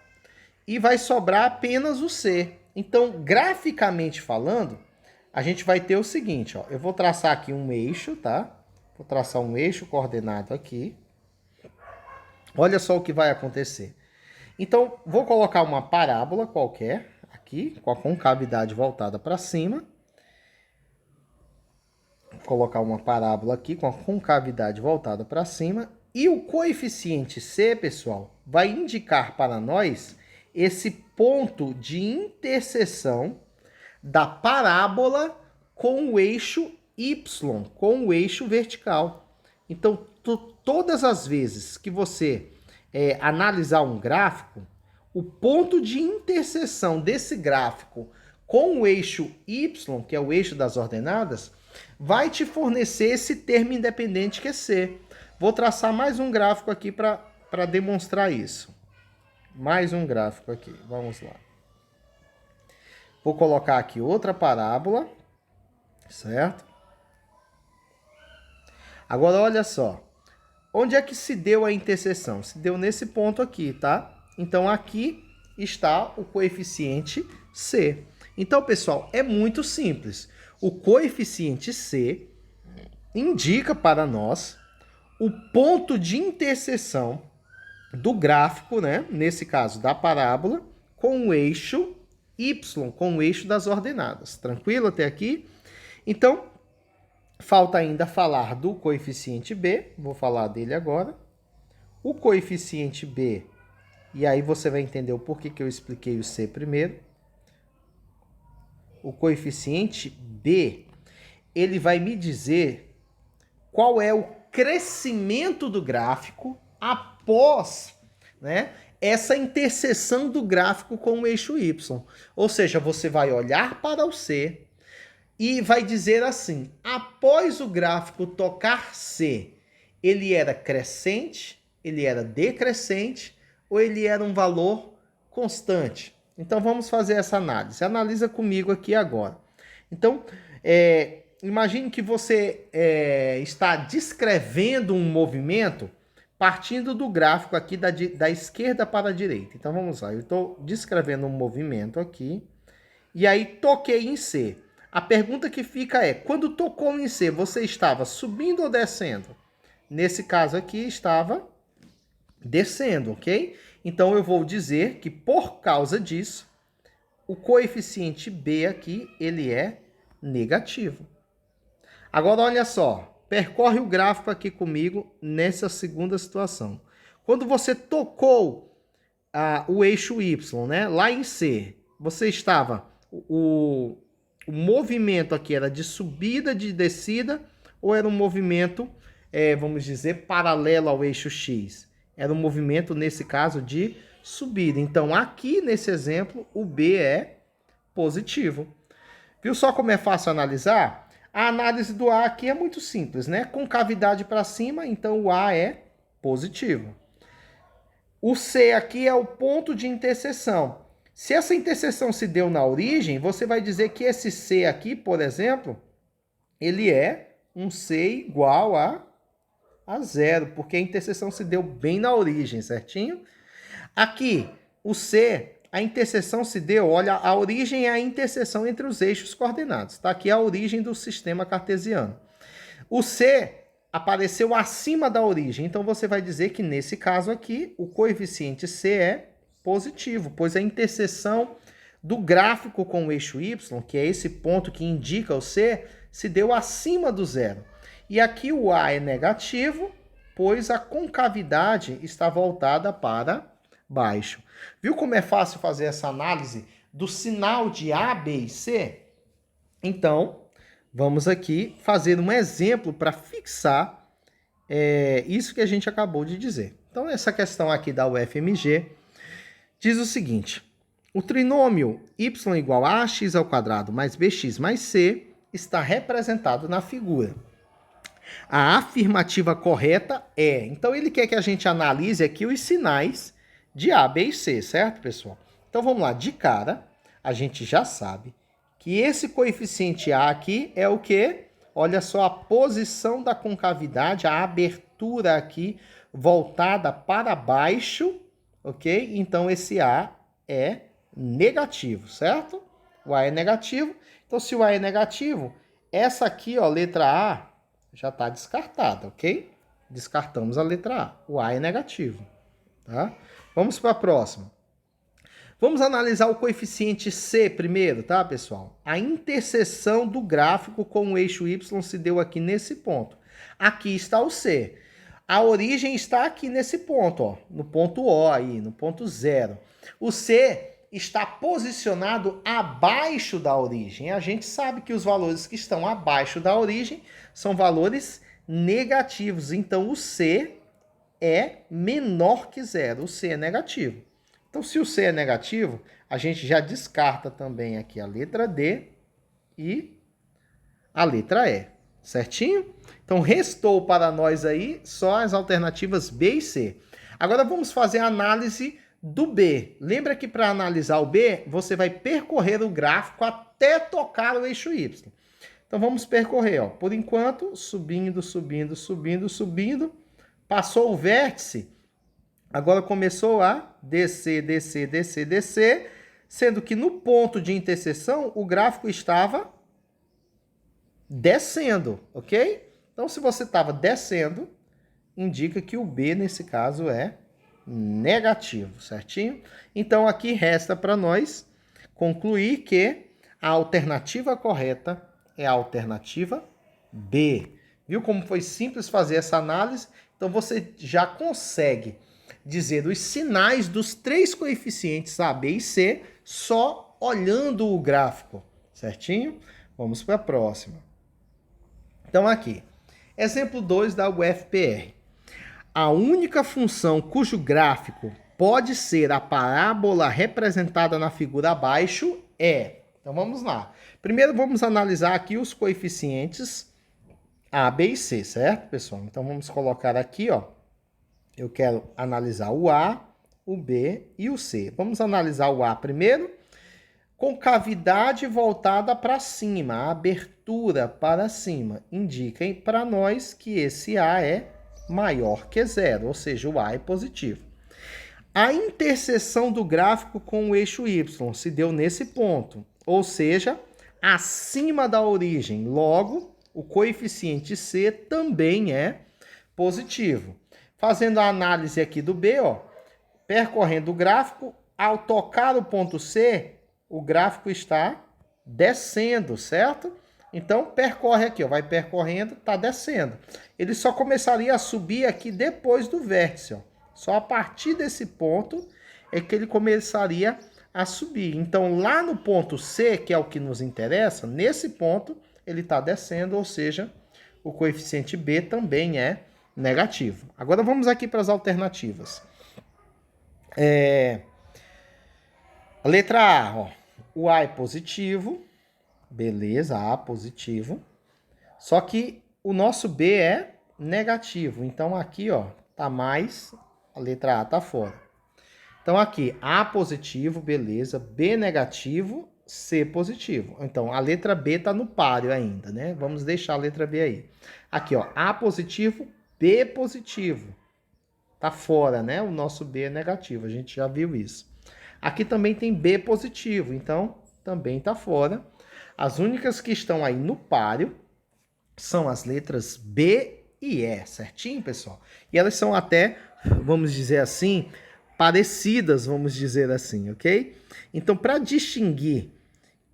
S1: e vai sobrar apenas o c. Então, graficamente falando, a gente vai ter o seguinte, ó, eu vou traçar aqui um eixo, tá? Vou traçar um eixo coordenado aqui. Olha só o que vai acontecer. Então, vou colocar uma parábola qualquer aqui, com a concavidade voltada para cima. Vou colocar uma parábola aqui com a concavidade voltada para cima. E o coeficiente C, pessoal, vai indicar para nós esse ponto de interseção da parábola com o eixo Y, com o eixo vertical. Então, todas as vezes que você analisar um gráfico, o ponto de interseção desse gráfico com o eixo Y, que é o eixo das ordenadas, vai te fornecer esse termo independente que é C. Vou traçar mais um gráfico aqui para demonstrar isso. Mais um gráfico aqui, vamos lá. Vou colocar aqui outra parábola, certo? Agora, olha só. Onde é que se deu a interseção? Se deu nesse ponto aqui, tá? Então, aqui está o coeficiente C. Então, pessoal, é muito simples. O coeficiente C indica para nós o ponto de interseção do gráfico, né? Nesse caso, da parábola, com o eixo Y, com o eixo das ordenadas. Tranquilo até aqui? Então, falta ainda falar do coeficiente B, vou falar dele agora. O coeficiente B, e aí você vai entender o porquê que eu expliquei o C primeiro. O coeficiente B, ele vai me dizer qual é o crescimento do gráfico após, né, essa interseção do gráfico com o eixo Y. Ou seja, você vai olhar para o C e vai dizer assim, após o gráfico tocar C, ele era crescente, ele era decrescente ou ele era um valor constante? Então, vamos fazer essa análise. Analisa comigo aqui agora. Então, imagine que você está descrevendo um movimento partindo do gráfico aqui da esquerda para a direita. Então, vamos lá. Eu estou descrevendo um movimento aqui e aí toquei em C. A pergunta que fica é, quando tocou em C, você estava subindo ou descendo? Nesse caso aqui, estava descendo, ok? Então, eu vou dizer que, por causa disso, o coeficiente B aqui, ele é negativo. Agora, olha só, percorre o gráfico aqui comigo nessa segunda situação. Quando você tocou o eixo Y, né, lá em C, você estava... O movimento aqui era de subida, de descida, ou era um movimento, vamos dizer, paralelo ao eixo X? Era um movimento, nesse caso, de subida. Então, aqui nesse exemplo, o B é positivo. Viu só como é fácil analisar? A análise do A aqui é muito simples, né? Concavidade para cima, então o A é positivo. O C aqui é o ponto de interseção. Se essa interseção se deu na origem, você vai dizer que esse C aqui, por exemplo, ele é um C igual a zero, porque a interseção se deu bem na origem, certinho? Aqui, o C, a interseção se deu, olha, a origem é a interseção entre os eixos coordenados. Está aqui a origem do sistema cartesiano. O C apareceu acima da origem, então você vai dizer que nesse caso aqui, o coeficiente C é positivo, pois a interseção do gráfico com o eixo Y, que é esse ponto que indica o C, se deu acima do zero. E aqui o A é negativo, pois a concavidade está voltada para baixo. Viu como é fácil fazer essa análise do sinal de A, B e C? Então, vamos aqui fazer um exemplo para fixar isso que a gente acabou de dizer. Então, essa questão aqui da UFMG diz o seguinte: o trinômio y igual a ax ao quadrado mais bx mais c está representado na figura. A afirmativa correta é... Então, ele quer que a gente analise aqui os sinais de A, B e C, certo, pessoal? Então, vamos lá. De cara, a gente já sabe que esse coeficiente A aqui é o quê? Olha só a posição da concavidade, a abertura aqui voltada para baixo, ok? Então, esse A é negativo, certo? O A é negativo. Então, se o A é negativo, essa aqui, ó, letra A, já está descartada, ok? Descartamos a letra A. O A é negativo, tá? Vamos para a próxima. Vamos analisar o coeficiente C primeiro, tá, pessoal? A interseção do gráfico com o eixo Y se deu aqui nesse ponto. Aqui está o C. A origem está aqui nesse ponto, ó, no ponto O aí, no ponto 0. O C está posicionado abaixo da origem. A gente sabe que os valores que estão abaixo da origem são valores negativos. Então, o C é menor que zero. O C é negativo. Então, se o C é negativo, a gente já descarta também aqui a letra D e a letra E, certinho? Então, restou para nós aí só as alternativas B e C. Agora, vamos fazer a análise do B. Lembra que para analisar o B, você vai percorrer o gráfico até tocar o eixo Y. Então, vamos percorrer, ó. Por enquanto, subindo, subindo, subindo, subindo. Passou o vértice, agora começou a descer, descer, descer, descer, sendo que no ponto de interseção o gráfico estava descendo, ok? Então, se você estava descendo, indica que o B, nesse caso, é negativo, certinho? Então, aqui resta para nós concluir que a alternativa correta é a alternativa B. Viu como foi simples fazer essa análise? Então, você já consegue dizer os sinais dos três coeficientes A, B e C só olhando o gráfico, certinho? Vamos para a próxima. Então, aqui, exemplo 2 da UFPR. A única função cujo gráfico pode ser a parábola representada na figura abaixo é... Então, vamos lá. Primeiro, vamos analisar aqui os coeficientes A, B e C, certo, pessoal? Então, vamos colocar aqui, ó. Eu quero analisar o A, o B e o C. Vamos analisar o A primeiro. Com cavidade voltada para cima, a abertura para cima, indica para nós que esse A é maior que zero, ou seja, o A é positivo. A interseção do gráfico com o eixo Y se deu nesse ponto, ou seja, acima da origem. Logo, o coeficiente C também é positivo. Fazendo a análise aqui do B, ó, percorrendo o gráfico, ao tocar o ponto C, o gráfico está descendo, certo? Então, percorre aqui, ó, vai percorrendo, está descendo. Ele só começaria a subir aqui depois do vértice, ó. Só a partir desse ponto é que ele começaria a subir. Então, lá no ponto C, que é o que nos interessa, nesse ponto, ele está descendo, ou seja, o coeficiente B também é negativo. Agora, vamos aqui para as alternativas. A letra A, ó, o A é positivo, beleza, A positivo, só que o nosso B é negativo, então aqui, ó, tá mais, a letra A tá fora. Então aqui, A positivo, beleza, B negativo, C positivo. Então a letra B tá no páreo ainda, né? Vamos deixar a letra B aí. Aqui, ó, A positivo, B positivo. Tá fora, né? O nosso B é negativo, a gente já viu isso. Aqui também tem B positivo, então também está fora. As únicas que estão aí no páreo são as letras B e E, certinho, pessoal? E elas são até, vamos dizer assim, parecidas, vamos dizer assim, ok? Então, para distinguir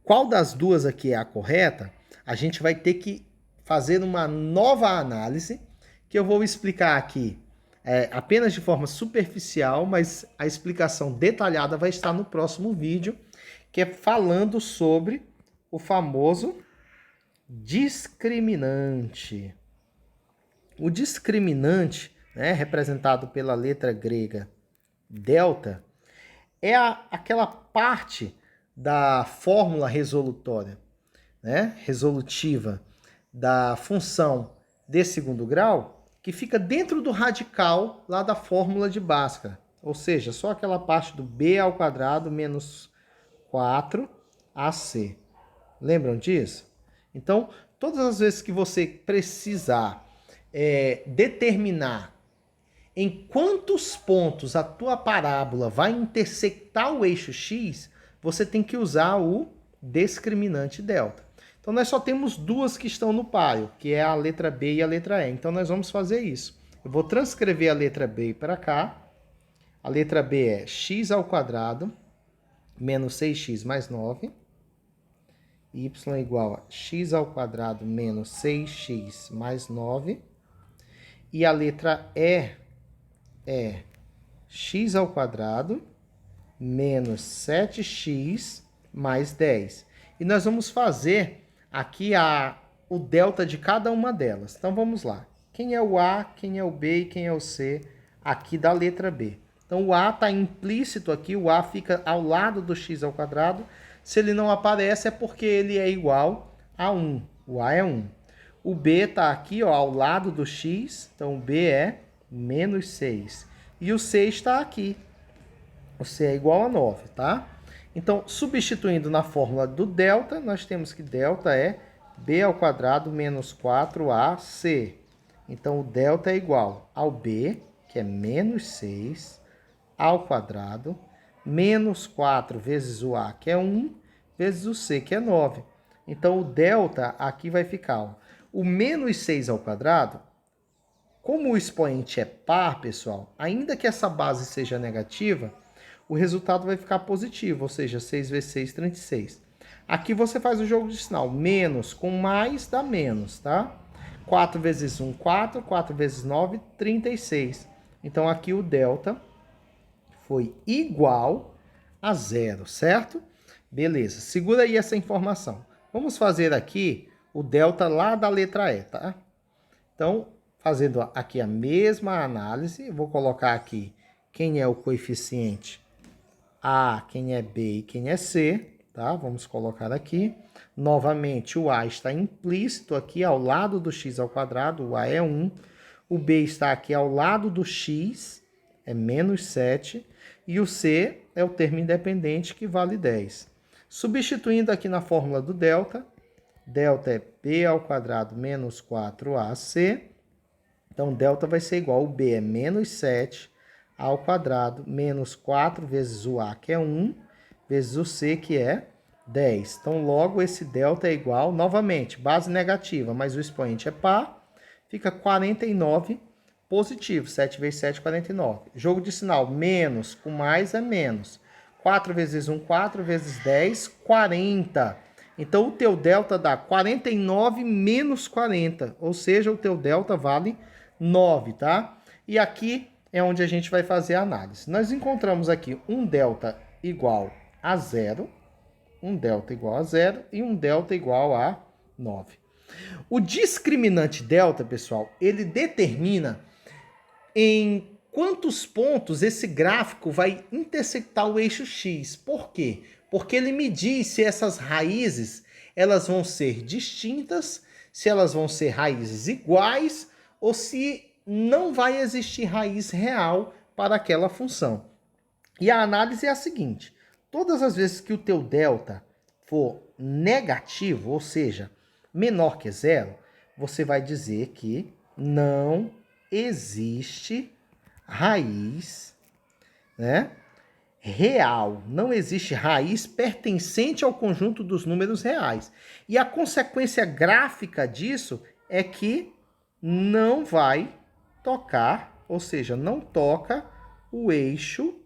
S1: qual das duas aqui é a correta, a gente vai ter que fazer uma nova análise, que eu vou explicar aqui apenas de forma superficial, mas a explicação detalhada vai estar no próximo vídeo, que é falando sobre o famoso discriminante. O discriminante, né, representado pela letra grega delta, é aquela parte da fórmula resolutória, né, resolutiva da função de segundo grau, que fica dentro do radical lá da fórmula de Bhaskara. Ou seja, só aquela parte do b ao quadrado menos 4ac. Lembram disso? Então, todas as vezes que você precisar determinar em quantos pontos a tua parábola vai intersectar o eixo x, você tem que usar o discriminante delta. Então, nós só temos duas que estão no páreo, que é a letra B e a letra E. Então, nós vamos fazer isso. Eu vou transcrever a letra B para cá. A letra B é x ao quadrado menos 6x mais 9. Y igual a x ao quadrado menos 6x mais 9. E a letra E é x ao quadrado menos 7x mais 10. E nós vamos fazer aqui o delta de cada uma delas. Então, vamos lá. Quem é o A, quem é o B e quem é o C aqui da letra B? Então, Então, o a está implícito aqui, o a fica ao lado do x ao quadrado. Se ele não aparece, é porque ele é igual a 1. O a é 1. O b está aqui, ó, ao lado do x, então o b é menos 6. E o c está aqui. O c é igual a 9, tá? Então, substituindo na fórmula do delta, nós temos que delta é b ao quadrado menos 4ac. Então, o delta é igual ao b, que é menos 6, ao quadrado, menos 4 vezes o a, que é 1, vezes o c, que é 9. Então, o delta aqui vai ficar, ó, o menos 6 ao quadrado, como o expoente é par, pessoal, ainda que essa base seja negativa, o resultado vai ficar positivo, ou seja, 6 vezes 6, 36. Aqui você faz o jogo de sinal. Menos com mais dá menos, tá? 4 vezes 1, 4. 4 vezes 9, 36. Então, aqui o delta foi igual a 0, certo? Beleza, segura aí essa informação. Vamos fazer aqui o delta lá da letra E, tá? Então, fazendo aqui a mesma análise, eu vou colocar aqui quem é o coeficiente A, quem é B e quem é C, tá? Vamos colocar aqui. Novamente, o A está implícito aqui ao lado do x ao quadrado, o A é 1. O B está aqui ao lado do x, é menos 7. E o C é o termo independente, que vale 10. Substituindo aqui na fórmula do delta, delta é b ao quadrado menos 4ac. Então, delta vai ser igual, o b é menos 7 ao quadrado, menos 4 vezes o a, que é 1, vezes o c, que é 10. Então, logo, esse delta é igual, novamente, base negativa, mas o expoente é par, fica 49 positivo. 7 vezes 7, 49. Jogo de sinal, menos com mais é menos. 4 vezes 1, 4 vezes 10, 40. Então, o teu delta dá 49 menos 40, ou seja, o teu delta vale 9, tá? E aqui é onde a gente vai fazer a análise. Nós encontramos aqui um delta igual a 0, um delta igual a 0 e um delta igual a 9. O discriminante delta, pessoal, ele determina em quantos pontos esse gráfico vai intersectar o eixo X. Por quê? Porque ele me diz se essas raízes elas vão ser distintas, se elas vão ser raízes iguais ou se não vai existir raiz real para aquela função. E a análise é a seguinte: todas as vezes que o teu delta for negativo, ou seja, menor que zero, você vai dizer que não existe raiz, né, real. Não existe raiz pertencente ao conjunto dos números reais. E a consequência gráfica disso é que não vai tocar, ou seja, não toca o eixo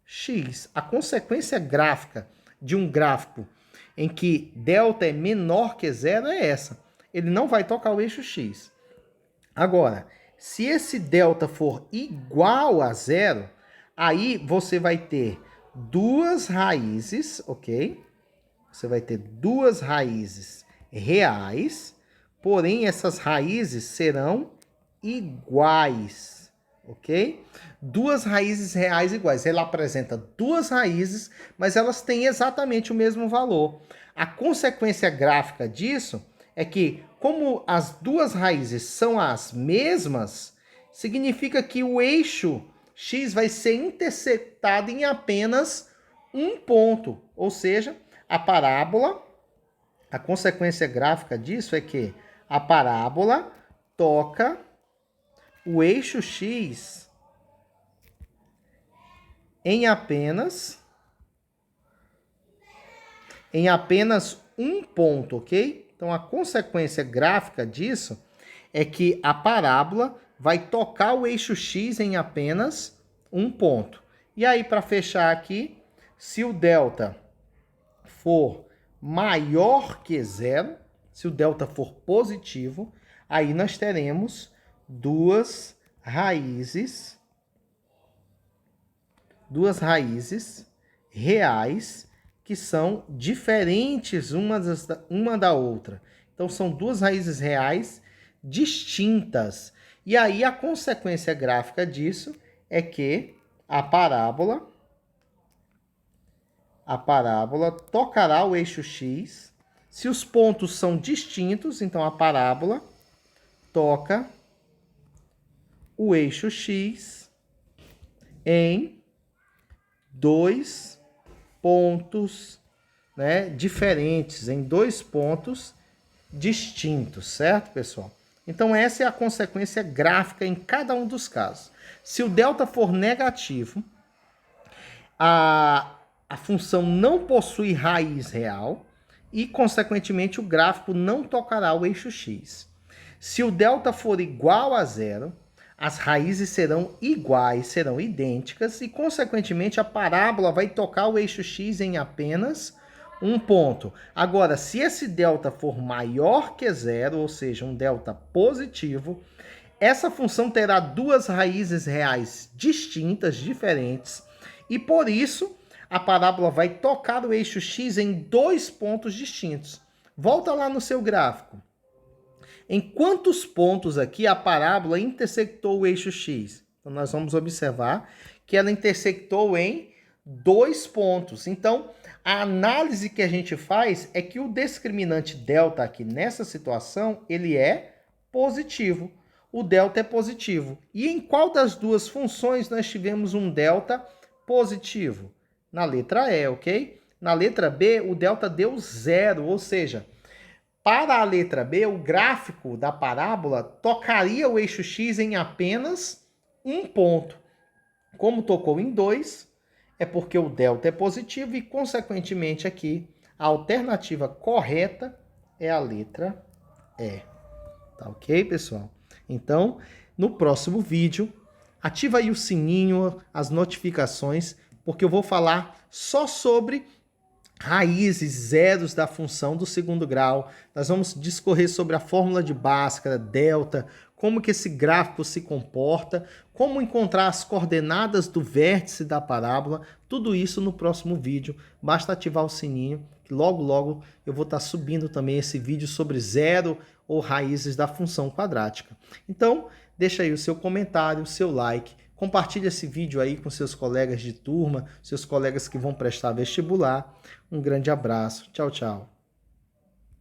S1: X. A consequência gráfica de um gráfico em que delta é menor que zero é essa. Ele não vai tocar o eixo X. Agora, se esse delta for igual a zero, aí você vai ter duas raízes, ok? Você vai ter duas raízes reais, porém essas raízes serão iguais, ok? Duas raízes reais iguais. Ela apresenta duas raízes, mas elas têm exatamente o mesmo valor. A consequência gráfica disso é que, como as duas raízes são as mesmas, significa que o eixo X vai ser intersectado em apenas um ponto. Ou seja, a parábola, a consequência gráfica disso é que a parábola toca o eixo X em apenas um ponto, ok? Então, a consequência gráfica disso é que a parábola vai tocar o eixo X em apenas um ponto. E aí, para fechar aqui, se o delta for maior que zero, se o delta for positivo, aí nós teremos duas raízes reais que são diferentes uma da outra. Então, são duas raízes reais distintas. E aí, a consequência gráfica disso é que a parábola tocará o eixo x. Se os pontos são distintos, então a parábola toca o eixo x em dois pontos, né, diferentes, em dois pontos distintos, certo, pessoal? Então, essa é a consequência gráfica em cada um dos casos. Se o delta for negativo, a função não possui raiz real e, consequentemente, o gráfico não tocará o eixo x. Se o delta for igual a zero, as raízes serão iguais, serão idênticas e, consequentemente, a parábola vai tocar o eixo x em apenas um ponto. Agora, se esse delta for maior que zero, ou seja, um delta positivo, essa função terá duas raízes reais distintas, diferentes, e por isso a parábola vai tocar o eixo x em dois pontos distintos. Volta lá no seu gráfico. Em quantos pontos aqui a parábola intersectou o eixo x? Então, nós vamos observar que ela intersectou em dois pontos. Então, a análise que a gente faz é que o discriminante delta aqui nessa situação, ele é positivo. O delta é positivo. E em qual das duas funções nós tivemos um delta positivo? Na letra E, ok? Na letra B, o delta deu zero, ou seja, para a letra B, o gráfico da parábola tocaria o eixo x em apenas um ponto. Como tocou em dois, é porque o delta é positivo e, consequentemente, aqui a alternativa correta é a letra E. Tá ok, pessoal? Então, no próximo vídeo, ativa aí o sininho, as notificações, porque eu vou falar só sobre raízes, zeros da função do segundo grau. Nós vamos discorrer sobre a fórmula de Bhaskara, delta, como que esse gráfico se comporta, como encontrar as coordenadas do vértice da parábola, tudo isso no próximo vídeo. Basta ativar o sininho, que logo eu vou estar subindo também esse vídeo sobre zero ou raízes da função quadrática. Então, deixa aí o seu comentário, o seu like, compartilhe esse vídeo aí com seus colegas de turma, seus colegas que vão prestar vestibular. Um grande abraço. Tchau, tchau.